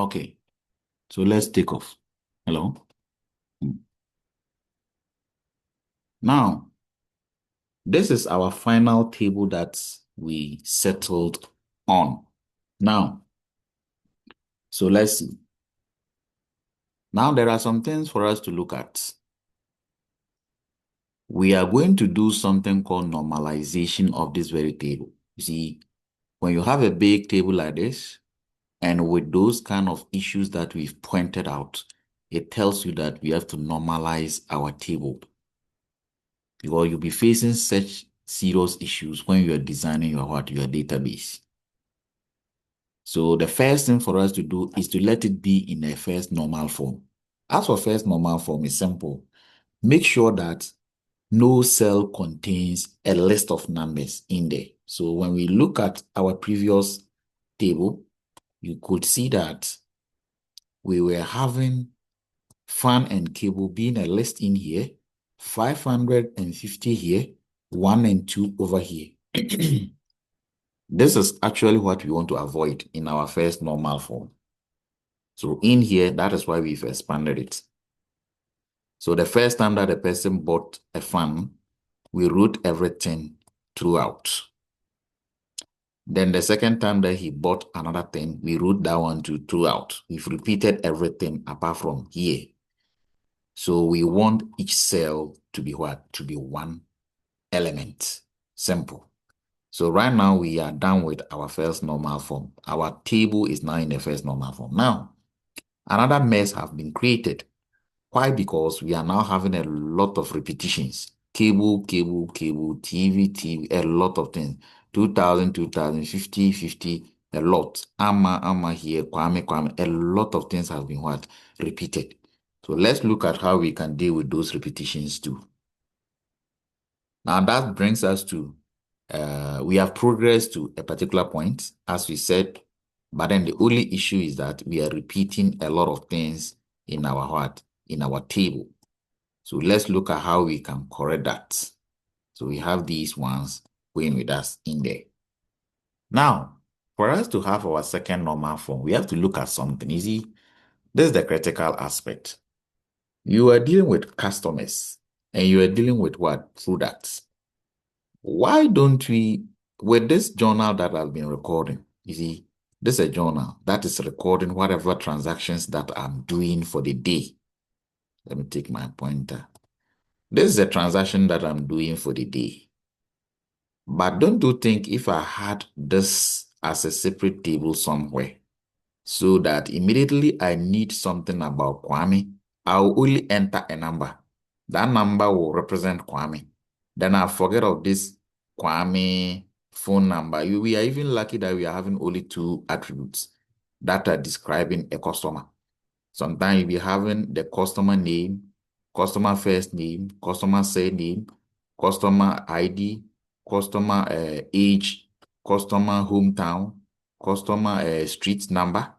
Okay, so let's take off. Hello. Now, this is our final table that we settled on. Now, so let's see. Now, there are some things for us to look at. We are going to do something called normalization of this very table. You see, when you have a big table like this, and with those kind of issues that we've pointed out, it tells you that we have to normalize our table. Because you'll be facing such serious issues when you're designing your database. So the first thing for us to do is to let it be in a first normal form. As for first normal form, it's simple. Make sure that no cell contains a list of numbers in there. So when we look at our previous table, you could see that we were having fan and cable being a list in here, 550 here, 1 and 2 over here. This is actually what we want to avoid in our first normal form. So in here, that is why we've expanded it. So the first time that a person bought a fan, we wrote everything throughout. Then the second time that he bought another thing, we wrote that one too throughout. We've repeated everything apart from here. So we want each cell to be what? To be one element. Simple. So right now we are done with our first normal form. Our table is now in the first normal form. Now, another mess has been created. Why? Because we are now having a lot of repetitions. Cable, cable, cable, TV, a lot of things. 2000, 2000, 50, 50, a lot. Amma here, Kwame, a lot of things have been what? Repeated. So let's look at how we can deal with those repetitions too. Now that brings us to, we have progressed to a particular point, as we said, but then the only issue is that we are repeating a lot of things in our what? In our table. So let's look at how we can correct that. So we have these ones going with us in there. Now, for us to have our second normal form, we have to look at something. You see, this is the critical aspect. You are dealing with customers and you are dealing with what? Products. Why don't we, with this journal that I've been recording, you see, this is a journal that is recording whatever transactions that I'm doing for the day. Let me take my pointer. This is a transaction that I'm doing for the day. But don't you think if I had this as a separate table somewhere, so that immediately I need something about Kwame, I'll only enter a number. That number will represent Kwame. Then I'll forget of this Kwame phone number. We are even lucky that we are having only 2 attributes that are describing a customer. Sometimes you'll be having the customer name, customer first name, customer surname, customer ID, customer age, customer hometown, customer street number,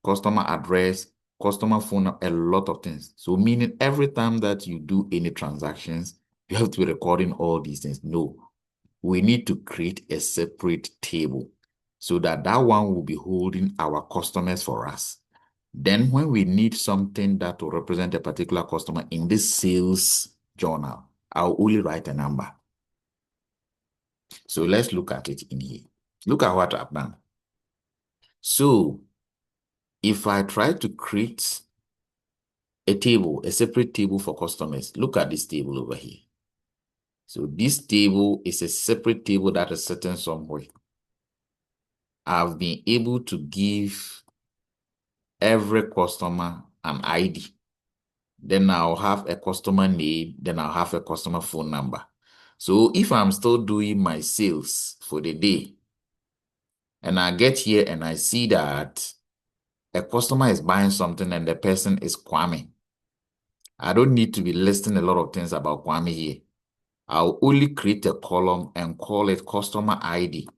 customer address, customer phone, a lot of things. So meaning every time that you do any transactions, you have to be recording all these things. No, we need to create a separate table so that that one will be holding our customers for us. Then when we need something that will represent a particular customer in this sales journal, I'll only write a number. So let's look at it in here. Look at what I've done. So if I try to create a table, a separate table for customers, look at this table over here. So this table is a separate table that is sitting somewhere. I've been able to give every customer an ID. Then I'll have a customer name, then I'll have a customer phone number. So if I'm still doing my sales for the day, and I get here and I see that a customer is buying something and the person is Kwame, I don't need to be listing a lot of things about Kwame here. I'll only create a column and call it customer ID.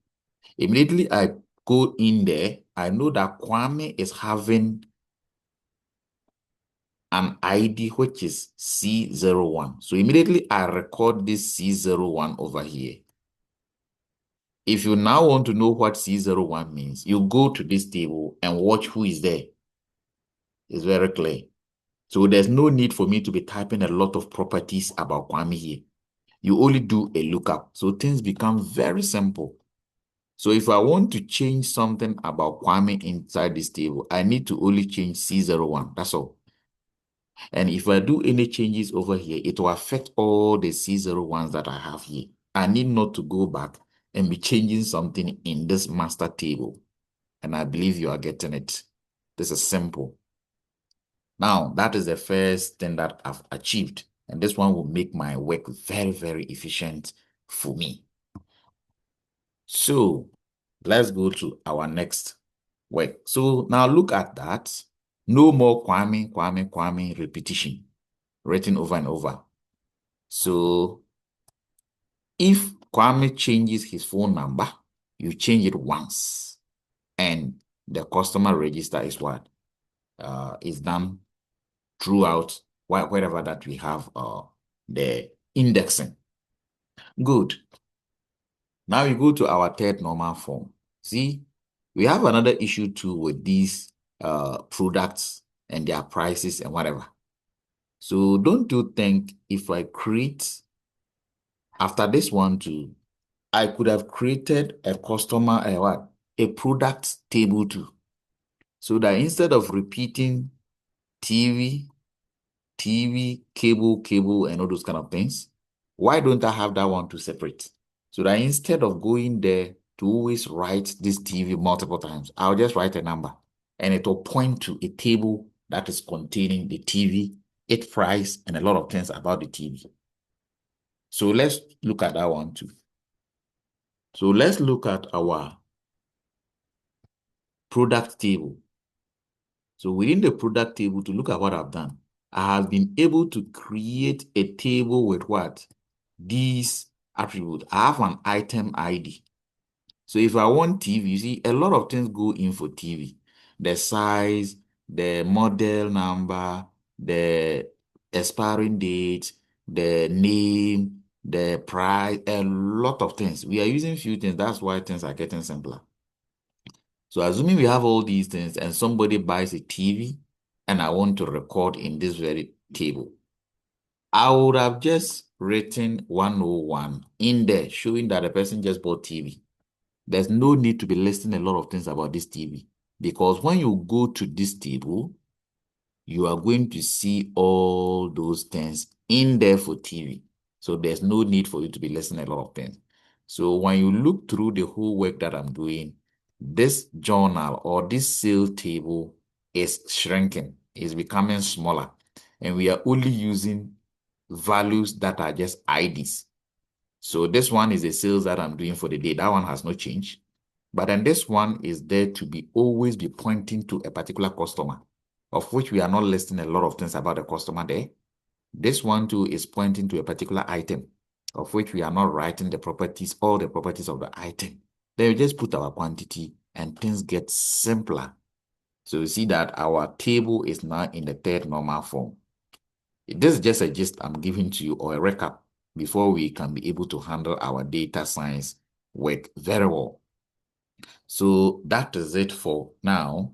Immediately I go in there, I know that Kwame is having an ID which is C01. So immediately I record this C01 over here. If you now want to know what C01 means, you go to this table and watch who is there. It's very clear. So there's no need for me to be typing a lot of properties about Kwame here. You only do a lookup. So things become very simple. So if I want to change something about Kwame inside this table, I need to only change C01. That's all. And if I do any changes over here, it will affect all the C01s that I have here. I need not to go back and be changing something in this master table. And I believe you are getting it. This is simple. Now, that is the first thing that I've achieved. And this one will make my work very, very efficient for me. So let's go to our next work. So now look at that. No more Kwame, Kwame, Kwame repetition written over and over. So if Kwame changes his phone number, you change it once and the customer register is what? Is done throughout wherever that we have the indexing. Good. Now we go to our third normal form. See, we have another issue too with these products and their prices and whatever. So don't you think if I create, after this one too, I could have created a customer, a product table too. So that instead of repeating TV, cable, and all those kind of things, why don't I have that one to separate? So that instead of going there to always write this TV multiple times, I'll just write a number and it will point to a table that is containing the TV, its price, and a lot of things about the TV. So let's look at that one too. So let's look at our product table. So within the product table, to look at what I've done, I have been able to create a table with what? These attributes. I have an item ID. So if I want TV, you see, a lot of things go in for TV. The size, the model number, the expiring date, the name, the price, a lot of things. We are using few things. That's why things are getting simpler. So assuming we have all these things and somebody buys a TV and I want to record in this very table, I would have just written 101 in there showing that the person just bought TV. There's no need to be listing a lot of things about this TV because when you go to this table, you are going to see all those things in there for TV. So there's no need for you to be listing a lot of things. So when you look through the whole work that I'm doing, this journal or this sale table is shrinking, is becoming smaller, and we are only using values that are just IDs. So this one is the sales that I'm doing for the day. That one has no change. But then this one is there to be always be pointing to a particular customer, of which we are not listing a lot of things about the customer there. This one too is pointing to a particular item, of which we are not writing the properties, all the properties of the item. Then we just put our quantity and things get simpler. So you see that our table is now in the third normal form. This is just a gist I'm giving to you or a recap before we can be able to handle our data science work very well. So that is it for now.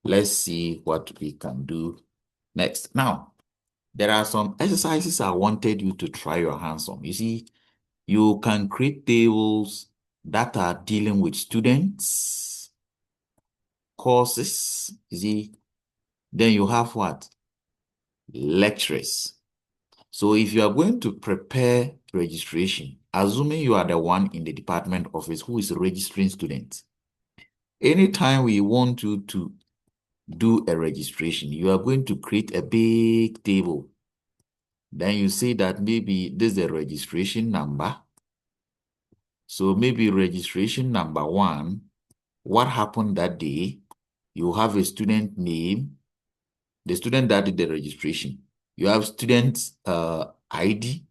Let's see what we can do next. Now, there are some exercises I wanted you to try your hands on. You see, you can create tables that are dealing with students, courses, you see. Then you have what? Lecturers. So if you are going to prepare registration, assuming you are the one in the department office who is registering students, anytime we want you to do a registration, you are going to create a big table. Then you say that maybe this is the registration number. So maybe registration number 1, what happened that day? You have a student name, the student that did the registration. You have student ID.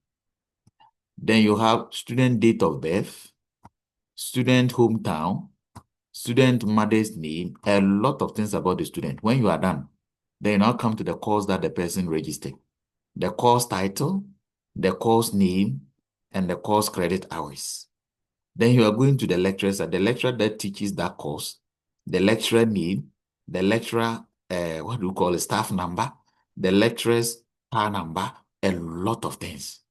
Then you have student date of birth, student hometown, student mother's name, a lot of things about the student. When you are done, then you now come to the course that the person registered. The course title, the course name, and the course credit hours. Then you are going to the lecturer that teaches that course, the lecturer name, the lecturer what do you call it, staff number, the lecturer's PAR number, a lot of things.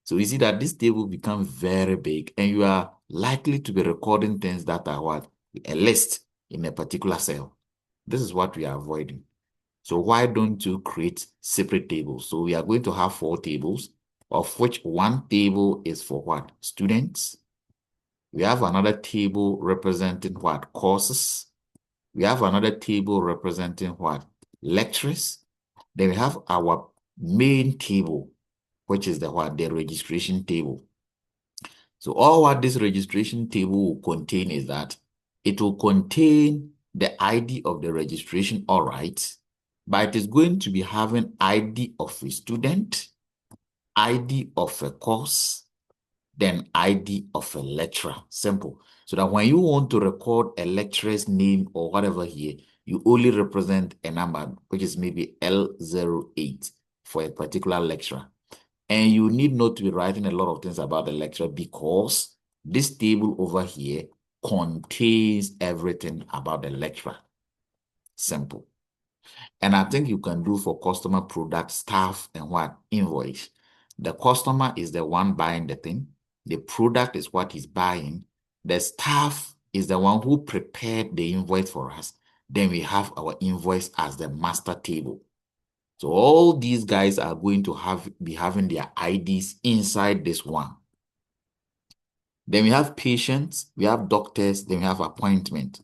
So you see that this table becomes very big and you are likely to be recording things that are what? A list in a particular cell. This is what we are avoiding. So why don't you create separate tables? So we are going to have 4 tables, of which one table is for what? Students. We have another table representing what? Courses. We have another table representing what? Lectures. Then we have our main table, which is the what? The registration table. So all what this registration table will contain is that it will contain the ID of the registration, all right, but it is going to be having ID of a student, ID of a course, then ID of a lecturer. Simple. So that when you want to record a lecturer's name or whatever here, you only represent a number, which is maybe L08 for a particular lecturer. And you need not to be writing a lot of things about the lecturer because this table over here contains everything about the lecturer. Simple. And I think you can do for customer, product, staff, and what? Invoice. The customer is the one buying the thing. The product is what he's buying. The staff is the one who prepared the invoice for us. Then we have our invoice as the master table. So all these guys are going to be having their IDs inside this one. Then we have patients, we have doctors, then we have appointment.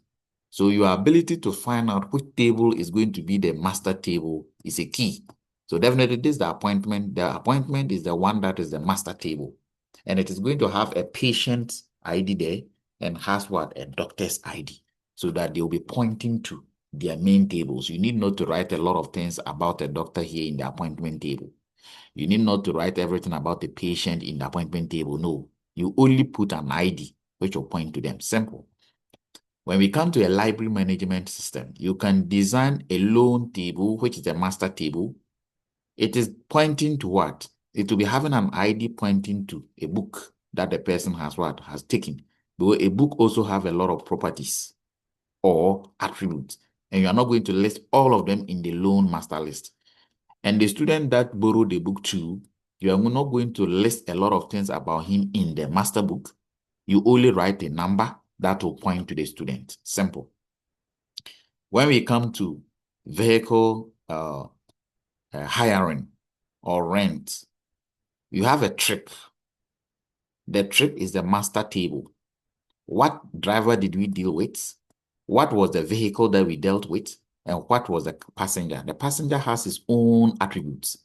So your ability to find out which table is going to be the master table is a key. So definitely this is the appointment. The appointment is the one that is the master table. And it is going to have a patient's ID there and has what? A doctor's ID. So that they will be pointing to their main tables. You need not to write a lot of things about a doctor here in the appointment table. You need not to write everything about the patient in the appointment table. No, you only put an ID, which will point to them. Simple. When we come to a library management system, you can design a loan table, which is a master table. It is pointing to what? It will be having an ID pointing to a book that the person has what? Has taken. Because a book also have a lot of properties or attributes, and you are not going to list all of them in the loan master list. And the student that borrowed the book too, you are not going to list a lot of things about him in the master book. You only write a number that will point to the student. Simple. When we come to vehicle hiring or rent, you have a trip. The trip is the master table. What driver did we deal with? What was the vehicle that we dealt with? And what was the passenger? The passenger has his own attributes.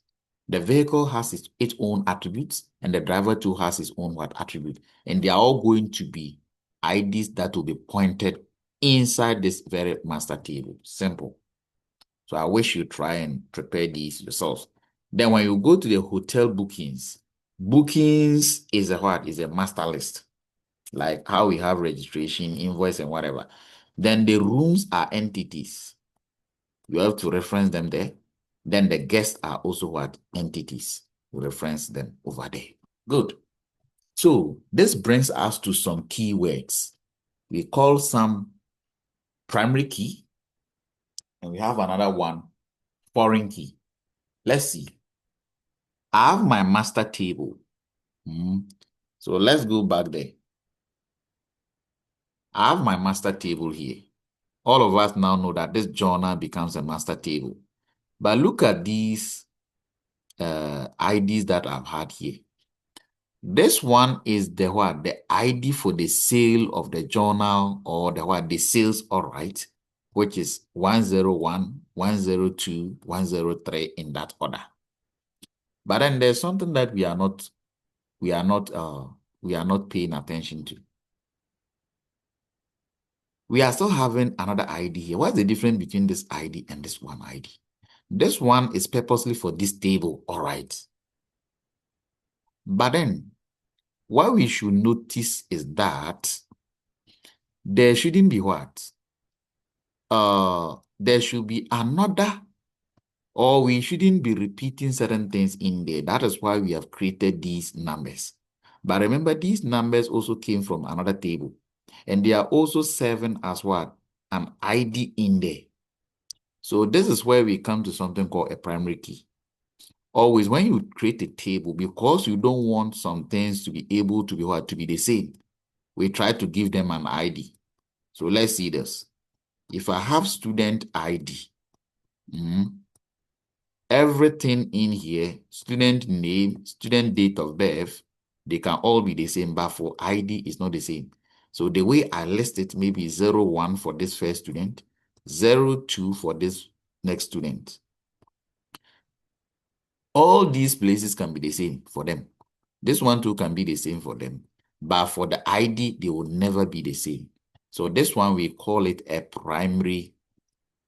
The vehicle has its own attributes, and the driver too has his own what attribute. And they are all going to be IDs that will be pointed inside this very master table. Simple. So I wish you try and prepare these yourselves. Then when you go to the hotel bookings, bookings is a what? Is a master list. Like how we have registration, invoice, and whatever. Then the rooms are entities. You have to reference them there. Then the guests are also what? Entities. We reference them over there. Good. So this brings us to some keywords. We call some primary key, and we have another one, foreign key. Let's see. I have my master table. So let's go back there. I have my master table here. All of us now know that this journal becomes a master table. But look at these IDs that I've had here. This one is the what? The ID for the sale of the journal or the what? The sales, all right, which is 101, 102, 103 in that order. But then there's something that we are not paying attention to. We are still having another ID here. What's the difference between this ID and this one ID? This one is purposely for this table, all right. But then what we should notice is that there shouldn't be what? There should be another, or we shouldn't be repeating certain things in there. That is why we have created these numbers. But remember, these numbers also came from another table, and they are also serving as what? An ID in there. So this is where we come to something called a primary key. Always when you create a table, because you don't want some things to be able to be what to be the same, we try to give them an ID. So let's see this. If I have student ID, everything in here, student name, student date of birth, they can all be the same, but for ID is not the same. So the way I list it, maybe 01 for this first student, 02 for this next student. All these places can be the same for them. This one too can be the same for them. But for the ID, they will never be the same. So this one, we call it a primary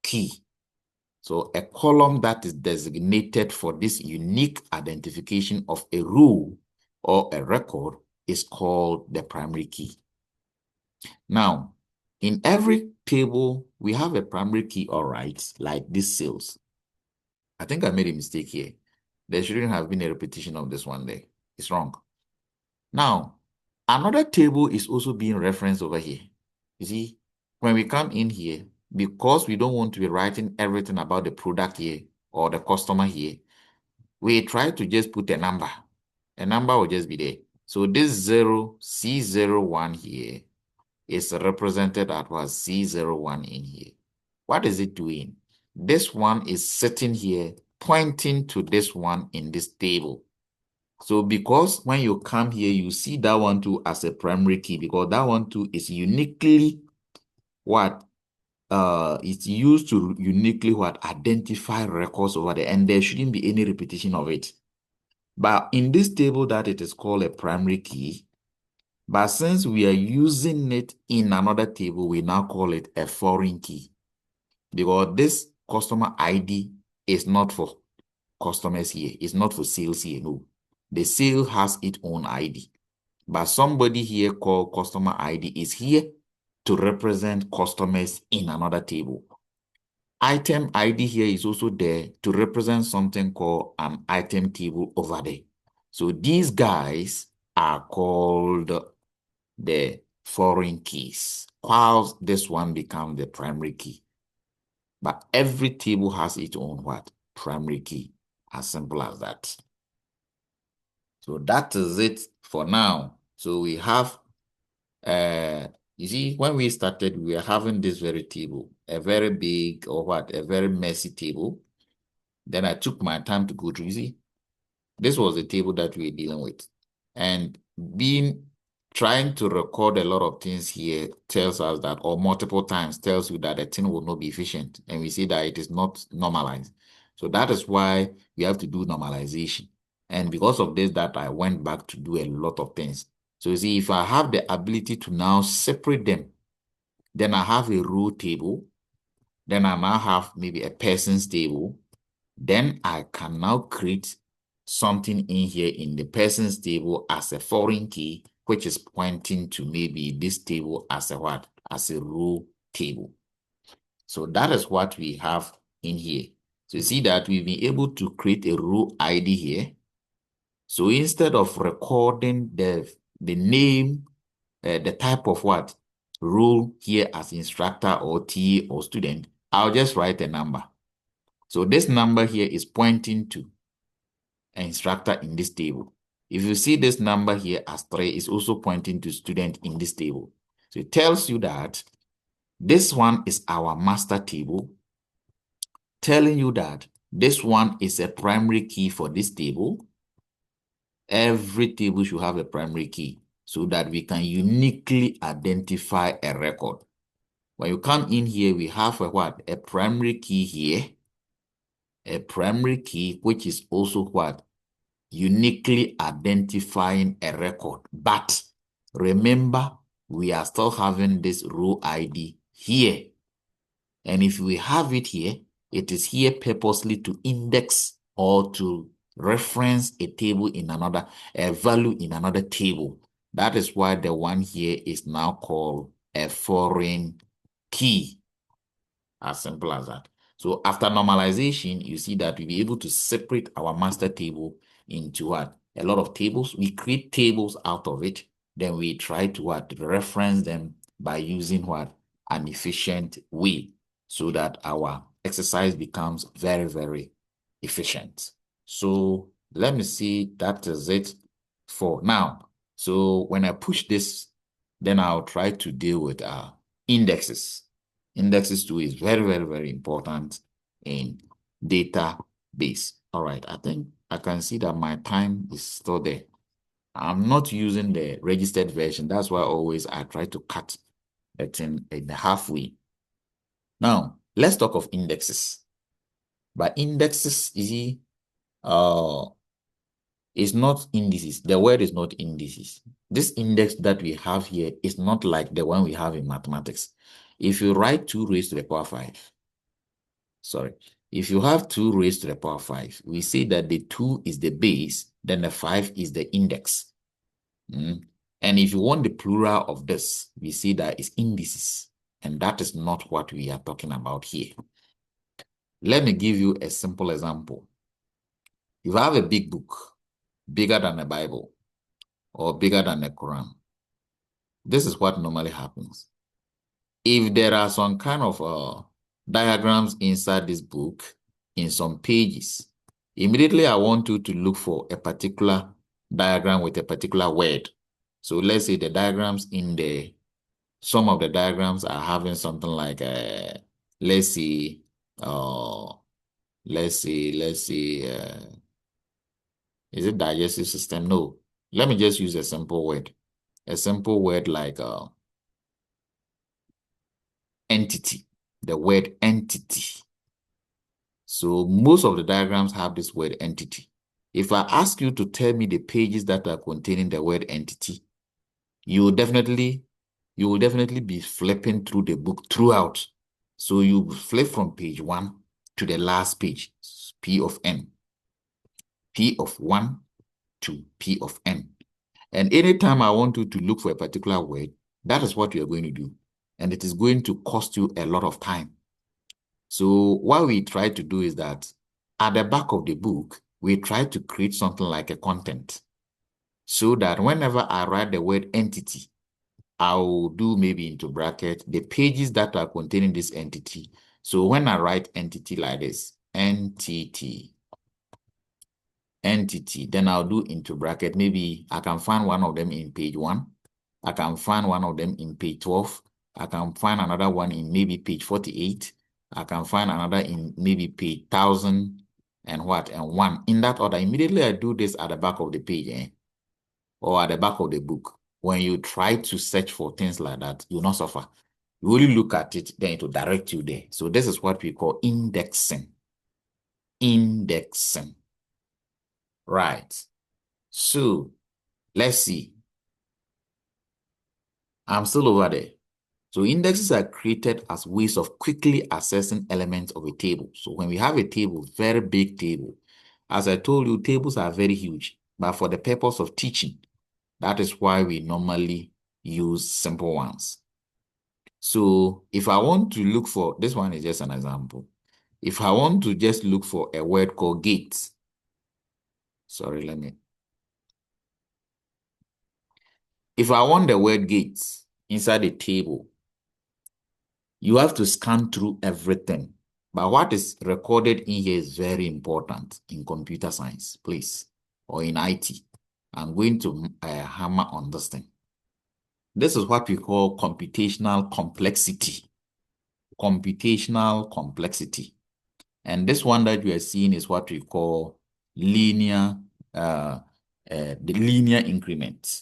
key. So a column that is designated for this unique identification of a rule or a record is called the primary key. Now, in every table, we have a primary key, all right, like this sales. I think I made a mistake here. There shouldn't have been a repetition of this one there. It's wrong. Now, another table is also being referenced over here. You see, when we come in here, because we don't want to be writing everything about the product here or the customer here, we try to just put a number. A number will just be there. So this 0, C01 here is represented at what C01 in here. What is it doing? This one is sitting here pointing to this one in this table. So because when you come here, you see that one too as a primary key, because that one too is uniquely what it's used to uniquely what identify records over there, and there shouldn't be any repetition of it. But in this table that it is called a primary key, but since we are using it in another table, we now call it a foreign key, because this customer ID is not for customers here. It's not for sales here, no. The sale has its own ID. But somebody here called customer ID is here to represent customers in another table. Item ID here is also there to represent something called an item table over there. So these guys are called the foreign keys, whilst this one becomes the primary key. But every table has its own what? Primary key. As simple as that. So that is it for now. So we have, you see, when we started, we were having this very table, a very big or what, a very messy table. Then I took my time to go through. You see, this was the table that we were dealing with. And trying to record a lot of things here tells us that, or multiple times tells you that the thing will not be efficient. And we see that it is not normalized. So that is why we have to do normalization. And because of this, that I went back to do a lot of things. So you see, if I have the ability to now separate them, then I have a row table, then I now have maybe a person's table, then I can now create something in here in the person's table as a foreign key, which is pointing to maybe this table as a what? As a row table. So that is what we have in here. So you see that we've been able to create a row ID here. So instead of recording the name, the type of what? Role here as instructor or TA or student, I'll just write a number. So this number here is pointing to an instructor in this table. If you see this number here as 3, it's also pointing to student in this table. So it tells you that this one is our master table, telling you that this one is a primary key for this table. Every table should have a primary key so that we can uniquely identify a record. When you come in here, we have a what? A primary key here. A primary key, which is also what? Uniquely identifying a record. But remember, we are still having this row ID here. And if we have it here, it is here purposely to index or to reference a table in another, a value in another table. That is why the one here is now called a foreign key. As simple as that. So after normalization, you see that we'll be able to separate our master table into what? A lot of tables. We create tables out of it. Then we try to what? Reference them by using what? An efficient way so that our exercise becomes very, very efficient. So let me see, that is it for now. So when I push this, then I'll try to deal with indexes. Indexes too is very, very, very important in database. All right, I think I can see that my time is still there. I'm not using the registered version. That's why always I try to cut it in the halfway. Now, let's talk of indexes. But indexes, you see, is not indices. The word is not indices. This index that we have here is not like the one we have in mathematics. If you write 2 raised to the power 5, sorry, if you have 2 raised to the power 5, we say that the 2 is the base, then the 5 is the index. And if you want the plural of this, we see that it's indices. And that is not what we are talking about here. Let me give you a simple example. If I have a big book, bigger than the Bible, or bigger than the Quran, this is what normally happens. If there are some kind of diagrams inside this book, in some pages, immediately I want you to look for a particular diagram with a particular word. So let's say the diagrams in the, some of the diagrams are having something like, let's see, is it digestive system? No. Let me just use a simple word. A simple word like entity. The word entity. So most of the diagrams have this word entity. If I ask you to tell me the pages that are containing the word entity, you will definitely be flipping through the book throughout. So you flip from page 1 to the last page, P of N. P of 1 to P of N. And anytime I want you to look for a particular word, that is what you are going to do. And it is going to cost you a lot of time. So what we try to do is that at the back of the book, we try to create something like a content so that whenever I write the word entity, I will do maybe into bracket the pages that are containing this entity. So when I write entity like this, entity, then I'll do into bracket. Maybe I can find one of them in page 1. I can find one of them in page 12. I can find another one in maybe page 48. I can find another in maybe page 1000 and what, and 1. In that order, immediately I do this at the back of the page, or at the back of the book. When you try to search for things like that, you'll not suffer. You only look at it, then it will direct you there. So this is what we call indexing. Indexing. Right. So let's see. I'm still over there. So indexes are created as ways of quickly accessing elements of a table. So when we have a table, very big table, as I told you, tables are very huge, but for the purpose of teaching, that is why we normally use simple ones. So if I want to look for, this one is just an example. If I want to just look for a word called gate, sorry, if I want the word gate inside a table, you have to scan through everything. But what is recorded in here is very important in computer science, please, or in IT. I'm going to hammer on this thing. This is what we call computational complexity. Computational complexity. And this one that you are seeing is what we call linear, the linear increment.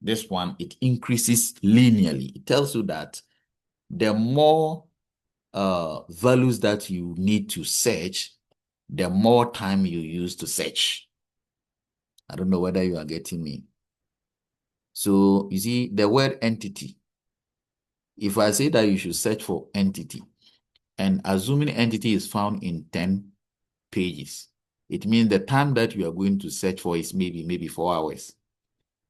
This one, it increases linearly. It tells you that the more values that you need to search, the more time you use to search. I don't know whether you are getting me. So you see the word entity. If I say that you should search for entity, and assuming entity is found in 10 pages, it means the time that you are going to search for is maybe 4 hours.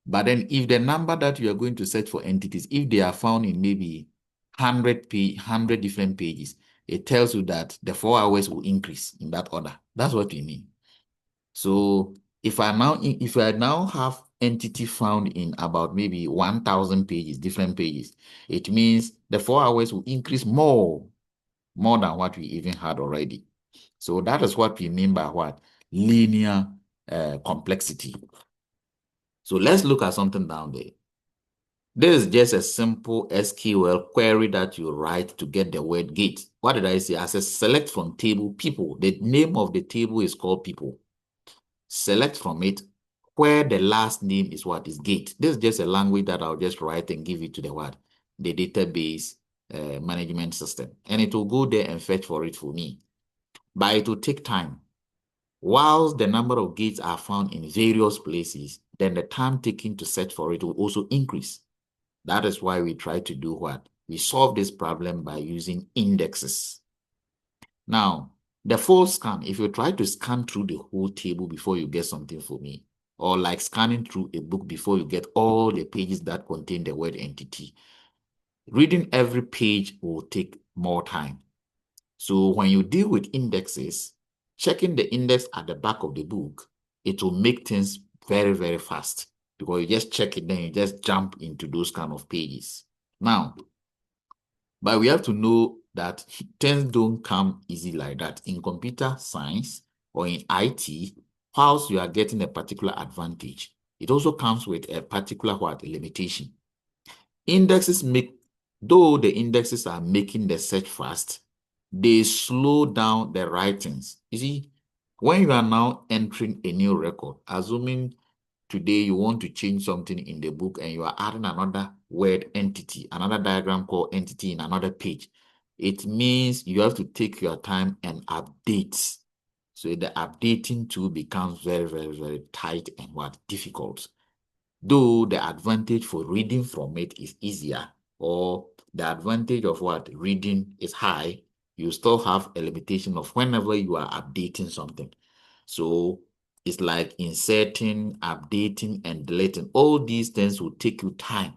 But then if the number that you are going to search for entities, if they are found in maybe 100 different pages, it tells you that the 4 hours will increase in that order. That's what we mean. So if I now have entity found in about maybe 1000 pages, different pages, it means the 4 hours will increase more. more than what we even had already. So that is what we mean by what? Linear complexity. So let's look at something down there. This is just a simple SQL query that you write to get the word gate. What did I say? I said select from table people. The name of the table is called people. Select from it where the last name is what is gate. This is just a language that I'll just write and give it to the what? The database management system. And it will go there and fetch for it for me. But it will take time. Whilst the number of gates are found in various places, then the time taken to search for it will also increase. That is why we try to do what? We solve this problem by using indexes. Now, the full scan, if you try to scan through the whole table before you get something for me, or like scanning through a book before you get all the pages that contain the word entity, reading every page will take more time. So when you deal with indexes, checking the index at the back of the book, it will make things very, very fast because you just check it, then you just jump into those kind of pages. Now, but we have to know that things don't come easy like that. In computer science or in IT, whilst you are getting a particular advantage, it also comes with a particular what? Limitation. Indexes make, though the indexes are making the search fast, they slow down the writings. You see, when you are now entering a new record, assuming today you want to change something in the book and you are adding another word entity, another diagram called entity in another page, it means you have to take your time and update. So the updating tool becomes very, very, very tight and what? Difficult. Though the advantage for reading from it is easier, or the advantage of what? Reading is high, you still have a limitation of whenever you are updating something. So it's like inserting, updating, and deleting. All these things will take you time,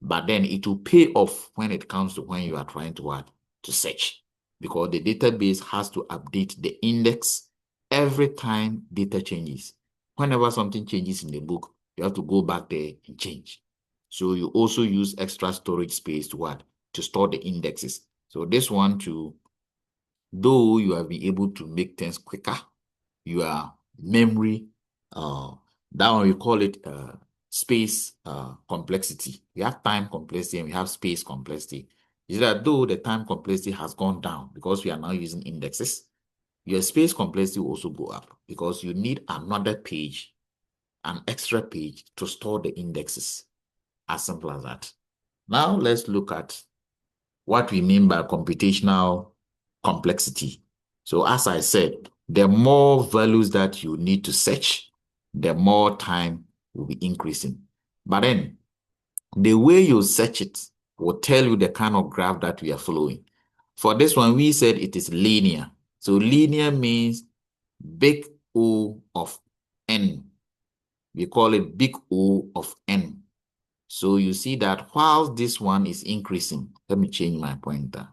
but then it will pay off when it comes to when you are trying to what? To search. Because the database has to update the index every time data changes. Whenever something changes in the book, you have to go back there and change. So you also use extra storage space to what? To store the indexes. So this one too, though you have been able to make things quicker, your memory, that one we call it space complexity. We have time complexity and we have space complexity. Is that though the time complexity has gone down because we are now using indexes, your space complexity will also go up because you need another page, an extra page to store the indexes. As simple as that. Now let's look at what we mean by computational complexity. So as I said, the more values that you need to search, the more time will be increasing. But then the way you search it will tell you the kind of graph that we are following. For this one, we said it is linear. So linear means big O of n. We call it big O of n. So you see that while this one is increasing, let me change my pointer.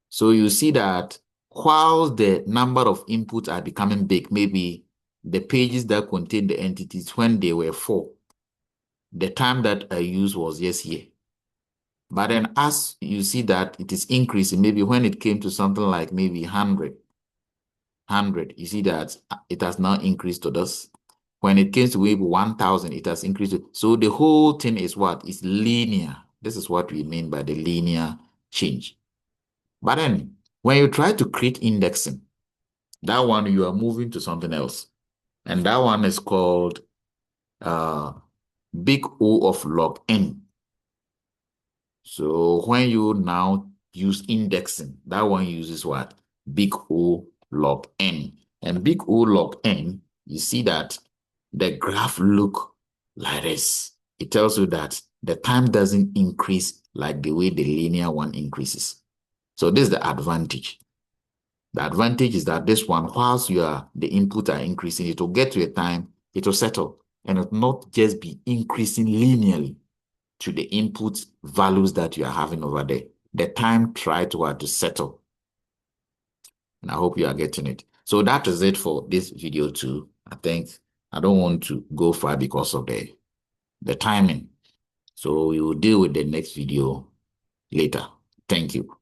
So you see that while the number of inputs are becoming big, maybe the pages that contain the entities when they were 4, the time that I used was just here. But then as you see that it is increasing, maybe when it came to something like maybe 100, you see that it has now increased to this. When it came to maybe 1,000, it has increased. So the whole thing is what? It's linear. This is what we mean by the linear change. But then when you try to create indexing, that one you are moving to something else. And that one is called big O of log n. So when you now use indexing, that one uses what? Big O log n. And big O log n, you see that the graph look like this. It tells you that the time doesn't increase like the way the linear one increases. So this is the advantage. The advantage is that this one, whilst the input are increasing, it will get to a time, it will settle, and it will not just be increasing linearly to the input values that you are having over there. The time try to settle. And I hope you are getting it. So that is it for this video too. I think I don't want to go far because of the timing. So we will deal with the next video later. Thank you.